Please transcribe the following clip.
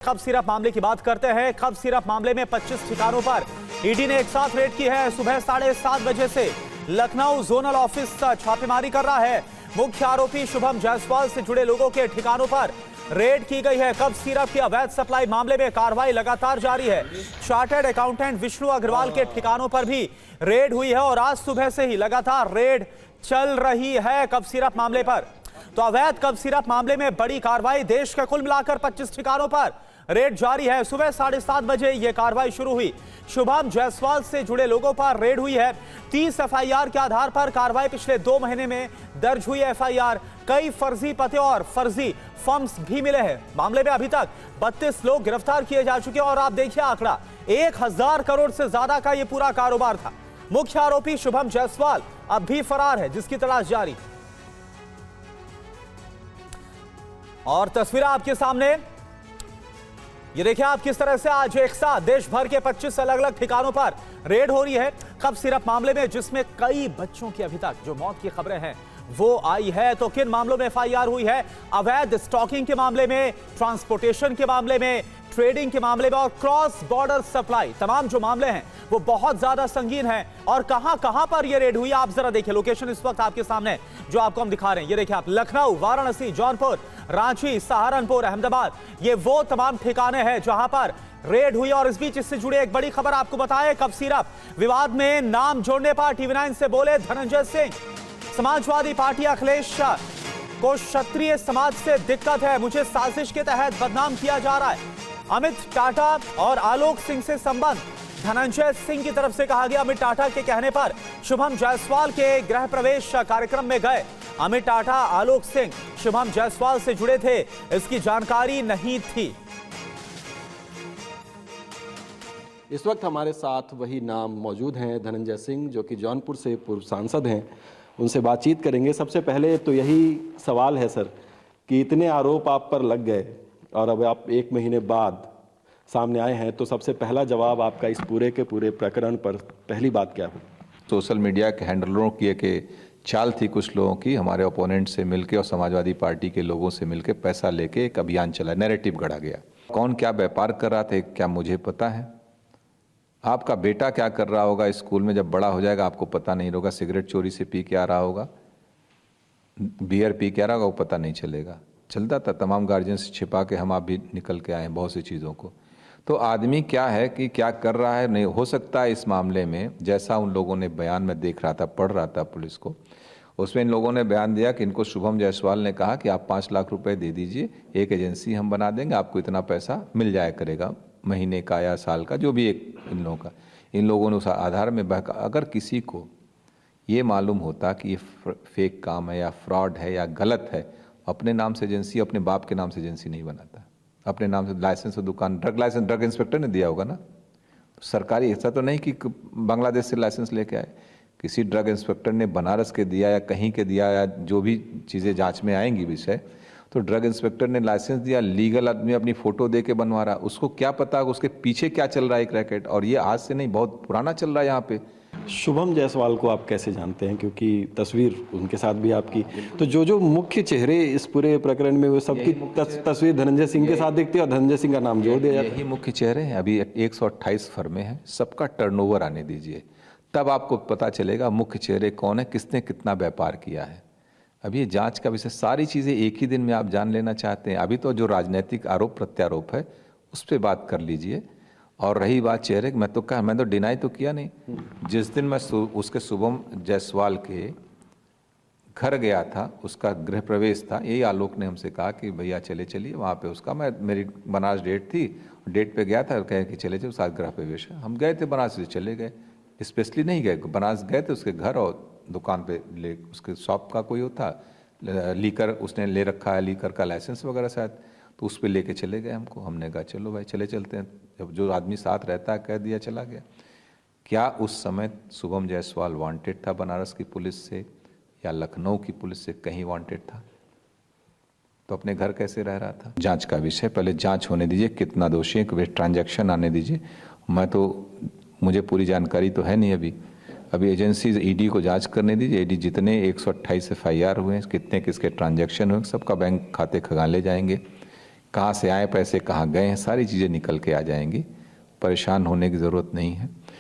खब सिरप मामले की बात करते हैं। खब सिरप मामले में 25 ठिकानों पर ईडी ने एक साथ रेड की है। सुबह 7:30 बजे से लखनऊ जोनल ऑफिस छापेमारी कर रहा है। मुख्य आरोपी शुभम जायसवाल से जुड़े लोगों के ठिकानों पर रेड की गई है। खब सिरप की अवैध सप्लाई मामले में कार्रवाई लगातार जारी है। चार्टर्ड अकाउंटेंट विष्णु अग्रवाल के ठिकानों पर भी रेड हुई है और आज सुबह से ही लगातार रेड चल रही है खब सिरप मामले पर। तो अवैध खब सिरप मामले में बड़ी कार्रवाई, देश के कुल मिलाकर 25 ठिकानों पर रेड जारी है। सुबह 7:30 बजे यह कार्रवाई शुरू हुई। शुभम जायसवाल से जुड़े लोगों पर रेड हुई है। 30 एफआईआर के आधार पर कार्रवाई पिछले 2 महीने में दर्ज हुई है एफआईआर। कई फर्जी पते और फर्जी फॉर्म्स भी मिले हैं। मामले में अभी तक 32 लोग गिरफ्तार किए जा चुके हैं और आप देखिए आंकड़ा, 1000 करोड़ से ज्यादा का यह पूरा कारोबार था। मुख्य आरोपी शुभम जायसवाल अब भी फरार है, जिसकी तलाश जारी। और तस्वीरें आपके सामने, ये देखिए आप किस तरह से आज एक साथ देश भर के 25 अलग अलग ठिकानों पर रेड हो रही है खब सिरप मामले में, जिसमें कई बच्चों की अभी तक जो मौत की खबरें हैं वो आई है। तो किन मामलों में एफआईआर हुई है? अवैध स्टॉकिंग के मामले में, ट्रांसपोर्टेशन के मामले में, ट्रेडिंग के मामले में और क्रॉस बॉर्डर सप्लाई, तमाम जो मामले हैं वो बहुत ज्यादा संगीन हैं। और कहां कहां पर ये रेड हुई आप जरा देखिए। लोकेशन इस वक्त आपके सामने जो आपको हम दिखा रहे हैं, ये देखिए आप, लखनऊ, वाराणसी, जौनपुर, रांची, सहारनपुर, अहमदाबाद, ये वो तमाम ठिकाने हैं जहां पर रेड हुई। और इस बीच इससे जुड़ी एक बड़ी खबर आपको बताएं। खब सिरप विवाद में नाम जोड़ने पर टीवी9 से बोले धनंजय सिंह। समाजवादी पार्टी अखिलेश को क्षत्रिय समाज से दिक्कत है, मुझे साजिश के तहत बदनाम किया जा रहा है। अमित टाटा और आलोक सिंह से संबंध धनंजय सिंह की तरफ से कहा गया। अमित टाटा के कहने पर शुभम जायसवाल के गृह प्रवेश कार्यक्रम में गए। अमित टाटा, आलोक सिंह शुभम जायसवाल से जुड़े थे, इसकी जानकारी नहीं थी। इस वक्त हमारे साथ वही नाम मौजूद हैं, धनंजय सिंह, जो कि जौनपुर से पूर्व सांसद हैं। उनसे बातचीत करेंगे। सबसे पहले तो यही सवाल है सर कि इतने आरोप आप पर लग गए और अब आप 1 महीने बाद सामने आए हैं, तो सबसे पहला जवाब आपका इस पूरे के पूरे प्रकरण पर पहली बात क्या है? सोशल मीडिया के हैंडलरों की एक चाल थी कुछ लोगों की, हमारे ओपोनेंट से मिलके और समाजवादी पार्टी के लोगों से मिलके पैसा लेके एक अभियान चला, नैरेटिव गढ़ा गया। कौन क्या व्यापार कर रहा था क्या मुझे पता है? आपका बेटा क्या कर रहा होगा स्कूल में, जब बड़ा हो जाएगा आपको पता नहीं होगा। सिगरेट चोरी से पी के आ रहा होगा, बियर पी के आ रहा होगा, वो पता नहीं चलेगा। चलता था, तमाम गार्जियन से छिपा के हम आप भी निकल के आए हैं बहुत सी चीज़ों को। तो आदमी क्या है कि क्या कर रहा है, नहीं हो सकता है इस मामले में, जैसा उन लोगों ने बयान में देख रहा था, पढ़ रहा था पुलिस को, उसमें इन लोगों ने बयान दिया कि इनको शुभम जायसवाल ने कहा कि आप 5 लाख रुपए दे दीजिए, एक एजेंसी हम बना देंगे, आपको इतना पैसा मिल जाया करेगा, महीने का या साल का, जो भी एक इन लोगों का। इन लोगों ने उस आधार में बहका। अगर किसी को ये मालूम होता कि ये फेक काम है या फ्रॉड है या गलत है, अपने नाम से एजेंसी, अपने बाप के नाम से एजेंसी नहीं बनाता। अपने नाम से लाइसेंस और दुकान, ड्रग लाइसेंस ड्रग इंस्पेक्टर ने दिया होगा ना, तो सरकारी, ऐसा तो नहीं कि बांग्लादेश से लाइसेंस लेके आए। किसी ड्रग इंस्पेक्टर ने बनारस के दिया या कहीं के दिया, या जो भी चीज़ें जांच में आएंगी विषय, तो ड्रग इंस्पेक्टर ने लाइसेंस दिया, लीगल आदमी अपनी फोटो दे के बनवा रहा। उसको क्या पता उसके पीछे क्या चल रहा है एक रैकेट, और ये आज से नहीं बहुत पुराना चल रहा है यहाँ पे। शुभम जायसवाल को आप कैसे जानते हैं, क्योंकि तस्वीर उनके साथ भी आपकी, तो जो मुख्य चेहरे इस पूरे प्रकरण में वो सबकी तस्वीर धनंजय सिंह के साथ दिखती है और धनंजय सिंह का नाम जोड़ दिया जाता है। यही मुख्य चेहरे हैं। अभी 128 फर्में हैं, सबका टर्नओवर आने दीजिए, तब आपको पता चलेगा मुख्य चेहरे कौन है, किसने कितना व्यापार किया है। अभी ये जांच का विषय, सारी चीज़ें एक ही दिन में आप जान लेना चाहते हैं। अभी तो जो राजनीतिक आरोप प्रत्यारोप है उस पर बात कर लीजिए। और रही बात चेहरे, मैं तो डिनाई तो किया नहीं। जिस दिन मैं उसके शुभम जायसवाल के घर गया था, उसका गृह प्रवेश था, यही आलोक ने हमसे कहा कि भैया चलिए वहाँ पे उसका, मेरी बनारस डेट थी, डेट पे गया था, कहे कि चले जाओ, साथ गृह प्रवेश है। हम गए थे बनारस से, चले गए, स्पेशली नहीं गए, बनारस गए थे उसके घर, और दुकान पे ले, उसके शॉप का कोई होता लीकर उसने ले रखा है, लीकर का लाइसेंस वगैरह शायद, तो उस पर लेके चले गए हमको। हमने कहा चलो भाई चलते हैं। जब जो आदमी साथ रहता है कह दिया, चला गया। क्या उस समय शुभम जायसवाल वांटेड था बनारस की पुलिस से या लखनऊ की पुलिस से, कहीं वांटेड था? तो अपने घर कैसे रह रहा था? जांच का विषय, पहले जांच होने दीजिए, कितना दोषी है, ट्रांजैक्शन आने दीजिए। मुझे पूरी जानकारी तो है नहीं अभी एजेंसी ईडी को जांच करने दीजिए। ईडी जितने 128 एफआईआर हुए हैं, कितने किसके ट्रांजैक्शन हुए, सबका बैंक खाते खंगाले जाएंगे। कहाँ से आए पैसे, कहाँ गए हैं, सारी चीज़ें निकल के आ जाएंगी। परेशान होने की ज़रूरत नहीं है।